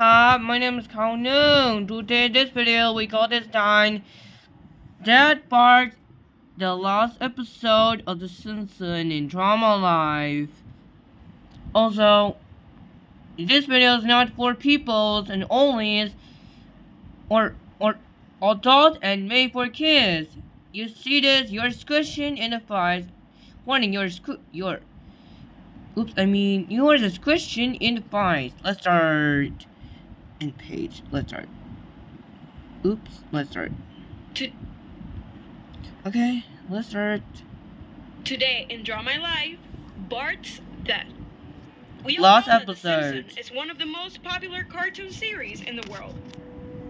Hi, my name is Kownoon. Today in this video we call this time That Part, the last episode of the Simpson in Drama Life. Also, this video is not for peoples and only or adult and made for kids. You see this, you're squishing in the files. Warning, you're you're the squishing in the files. Let's start. Let's start. Let's start. Okay, let's start. Today in Draw My Life, Bart's death. We all Last know that episode. The Simpsons is one of the most popular cartoon series in the world.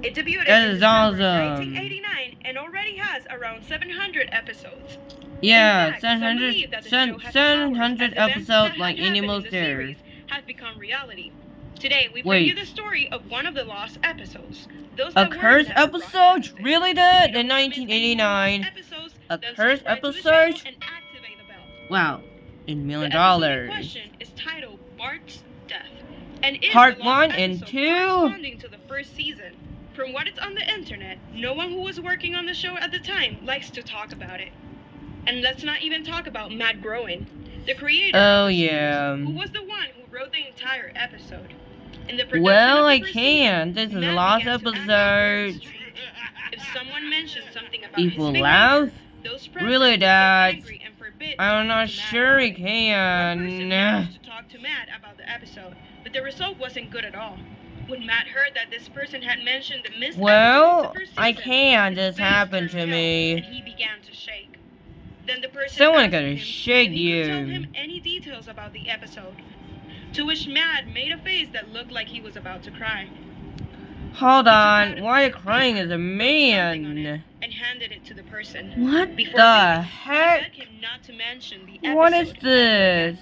It debuted That in is December awesome. 1989 and already has around 700 episodes. Yeah, In fact, some believe that the show has 700 powers as events episodes that like had happened Animals in the there. series have become reality. Today we bring Wait. you the story of one of the lost episodes. Those A that cursed weren't ever episode? broadcasted. Really If that? you In don't miss any more lost 1989? episodes, A then cursed subscribe to the episode? channel and activate the bell. Wow, in $1 The million. episode in question is titled Bart's Death, and is Part the last 1 and episode 2? corresponding to the first season. From what is on the internet, no one who was working on the show at the time likes to talk about it. And let's not even talk about Matt Groening, the creator Oh of the yeah. series, who was the one who wrote the entire episode. In the production Well, of the I first can. season, This is the Matt last began to act very episode. strange. If someone mentioned something about People his behavior, laugh? those present Really, would get Dad? angry and forbid I'm not talking to Matt sure about he it. One person can. managed to talk to Matt about the episode, but the result wasn't good at all. When Matt heard that this person had mentioned the missed Well, episode of the first I season, can. his This face happened turned to yellow, me. and he began to shake. Then the person Someone asked gotta him shake if he could tell you. him any details about the episode, to which Matt made a face that looked like he was about to cry. Hold He took on, out a why are you piece of crying paper as a with something on it man? and handed it to the person. What Before the leaving, heck? Matt begged him not to mention the episode. What is this?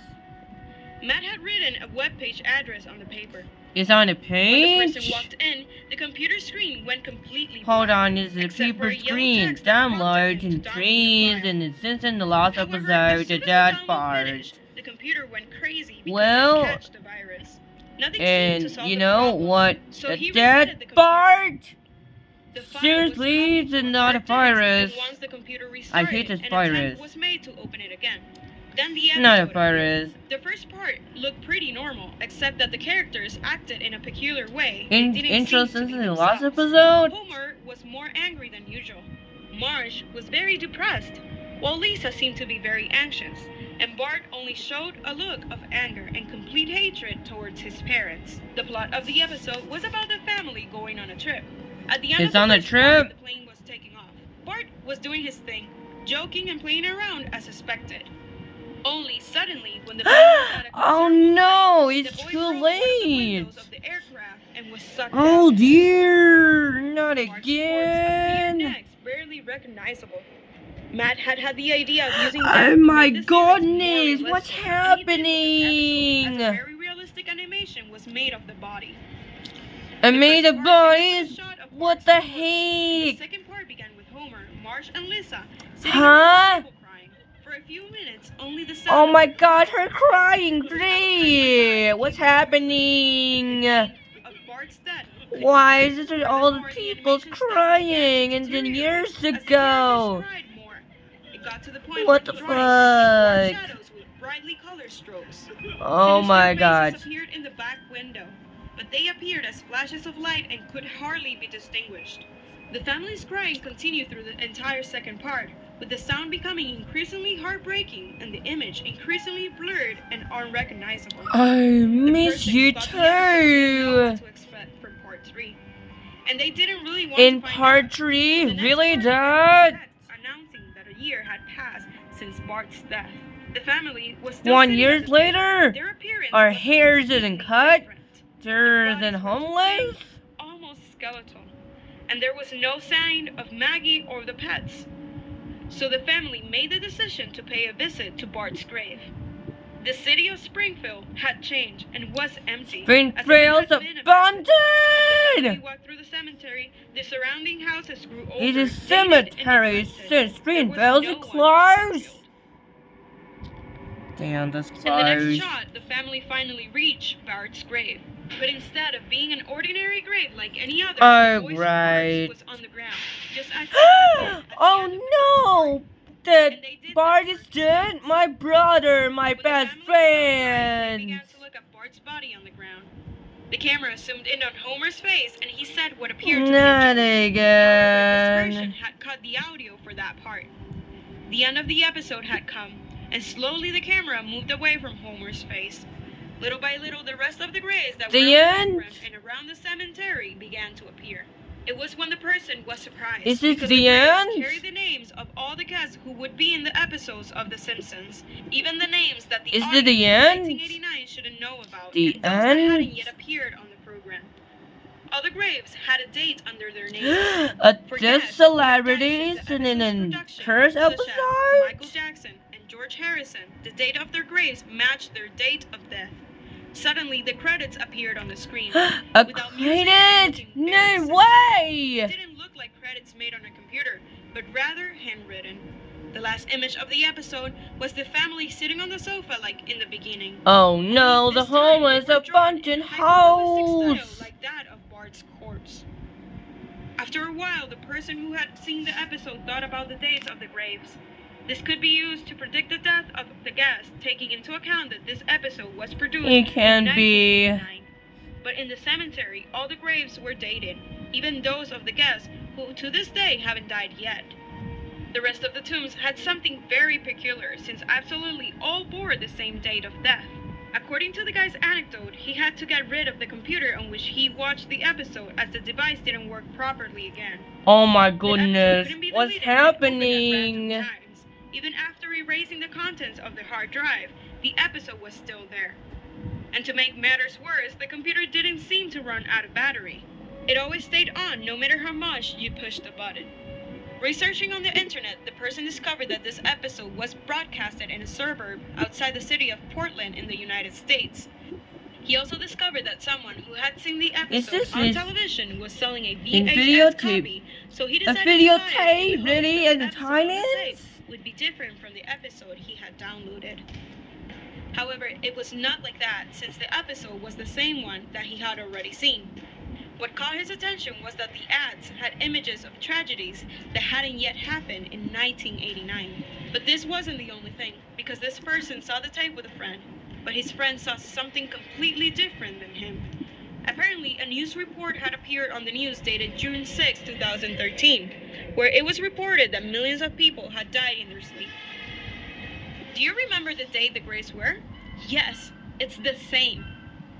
Matt had written a webpage address on the paper. It's on the When the page? person walked in, the computer screen went completely Hold black, on, this is a except for paper a yellow screen. text that prompted Download him and to download the trees file. and the Simpson the last However, episode, as the soon as dad download part. finished, the computer went crazy because Well, it catched the virus. Nothing seemed to And solve you the know problem, what? so The he resetted dead the computer. part? The file Seriously, was it's copied not a for virus, virus. and once the computer I restarted, hate this an virus. attempt was made to open it again. Then the Not a episode virus. appeared. The first part looked pretty normal, except that the characters acted in a peculiar way. In They didn't intro seem to be Simpson the last themselves. episode? Homer was more angry than usual. Marge was very depressed, while Lisa seemed to be very anxious, and Bart only showed a look of anger and complete hatred towards his parents. The plot of the episode was about the family going on a trip. At the end It's of on the a first part, trip? the plane was taking off. Bart was doing his thing, joking and playing around as expected. Only suddenly, when the plane was at a Oh considerable no, height, it's the boy too broke one of the late. windows of the aircraft and was sucked Oh down. dear, not Marge's words appeared again. next, barely recognizable. Matt had the idea of using Oh that to my make the series more goodness, what's realistic, and he did with this happening? episode, as a very realistic animation was made of the body. I The made first a part ended with body. a shot of What Bart's the corpse. The heck? second part began with Homer, Marge, and Lisa sitting Huh? around the table crying. For a few minutes, only the sound Oh of my the god, car her crying. was Great. What's happening? of Bart's death. Why is this all the More, people's animation started crying to and then deteriorate years as the characters ago? cried more. It got to the point What where the drawings became fuck? shadows with brightly colored strokes. Oh Sinister my faces god. appeared in the back window, but they appeared as flashes of light and could hardly be distinguished. The family's crying continued through the entire second part, with the sound becoming increasingly heartbreaking and the image increasingly blurred and unrecognizable. I The miss person you who got the episode didn't know what too. to expect from part 3. And they didn't really want In to find part out. 3, The next really, part Dad? began with announcing that a year had passed since Bart's death. The family was still 1 sitting year at the table. later? Their appearance Our was hairs completely isn't cut? different. They're The then bodies were homeless? thin, almost skeletal, and there was no sign of Maggie or the pets. So the family made the decision to pay a visit to Bart's grave. The city of Springfield had changed and was empty. Springfield's as it had been abandoned. As the family abandoned! walked through the cemetery, the surrounding houses grew older, It's a dated, and cemetery neglected. since There was Springfield's no one in closed. Springfield. Damn, that's In the next closed. shot, the family finally reached Bart's grave. But instead of being an ordinary grave like any other, Oh, the boy's right. corpse was on the ground, just as it had been at the end of the first Oh no! That And they did Bart the is work dead? since. My brother, my When the best family saw Bart, they friend. began to look at Bart's body on the ground. The camera zoomed in on Homer's face, and he said what appeared to be a Not joke. However, this again. version had cut the audio for that part. The end of the episode had come, and slowly the camera moved away from Homer's face. Little by little, the rest of the graves that were The on end? the background and around the cemetery began to appear. It was when the person was surprised. Is this because the graves end? carried the names of all the guests who would be in the episodes of The Simpsons, even the names that the Is audience it the in end? 1989 shouldn't know about, The and those that hadn't end? yet appeared on the program. All the graves had a date under their names. A For dead guests, celebrities the in an episode's production, curse such as episode? Michael Jackson and George Harrison, the date of their graves matched their date of death. Suddenly, the credits appeared on the screen. A without music and credit? looking very No sensitive. way! It didn't look like credits made on a computer, but rather handwritten. The last image of the episode was the family sitting on the sofa like in the beginning. Oh no, Only the this time home they is were drawn in abandoned hyper-realistic house. style like that of Bart's corpse. After a while, the person who had seen the episode thought about the dates of the graves. This could be used to predict the death of the guest, taking into account that this episode was produced It can in be. 1989. But in the cemetery, all the graves were dated, even those of the guests who to this day haven't died yet. The rest of the tombs had something very peculiar, since absolutely all bore the same date of death. According to the guy's anecdote, he had to get rid of the computer on which he watched the episode as the device didn't work properly again. Oh my The episode goodness, couldn't be what's deleted and opened at happening? random times. Even after erasing the contents of the hard drive, the episode was still there. And to make matters worse, the computer didn't seem to run out of battery. It always stayed on no matter how much you pushed the button. Researching on the internet, the person discovered that this episode was broadcasted in a suburb outside the city of Portland in the United States. He also discovered that someone who had seen the episode on television was selling a VHS videotape? copy, so he A decided to buy it in videotape? the hopes Really? that In the episode on the Thailand? tape would be different from the episode he had downloaded. However, it was not like that, since the episode was the same one that he had already seen. What caught his attention was that the ads had images of tragedies that hadn't yet happened in 1989. But this wasn't the only thing, because this person saw the tape with a friend, but his friend saw something completely different than him. Apparently, a news report had appeared on the news dated June 6, 2013, where it was reported that millions of people had died in their sleep. Do you remember the date the graves were? Yes, it's the same.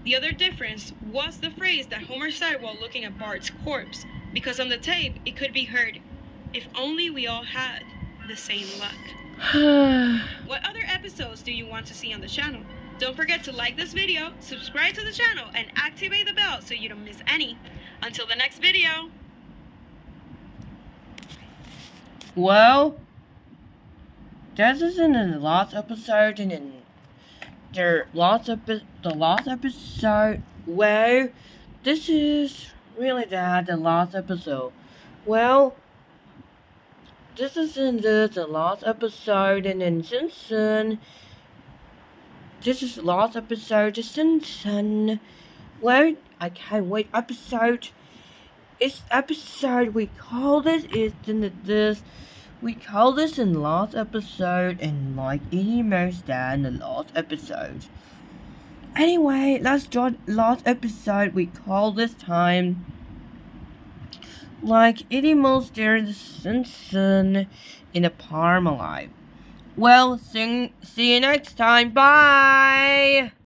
The other difference was the phrase that Homer said while looking at Bart's corpse, because on the tape it could be heard, "If only we all had the same luck." What other episodes do you want to see on the channel? Don't forget to like this video, subscribe to the channel, and activate the bell so you don't miss any. Until the next video! Well, this is in the last episode, and in the last episode where this is really the last episode. Well, this is in the last episode, and in Simpson. This is the last episode of Simpson. Well, I can't wait. It's episode we call this is in this. We call this in the last episode, and like any most than the last episode. Anyway, let's start last episode. We call this time like any most there the Simpson in a Parma life. Well, see you next time. Bye.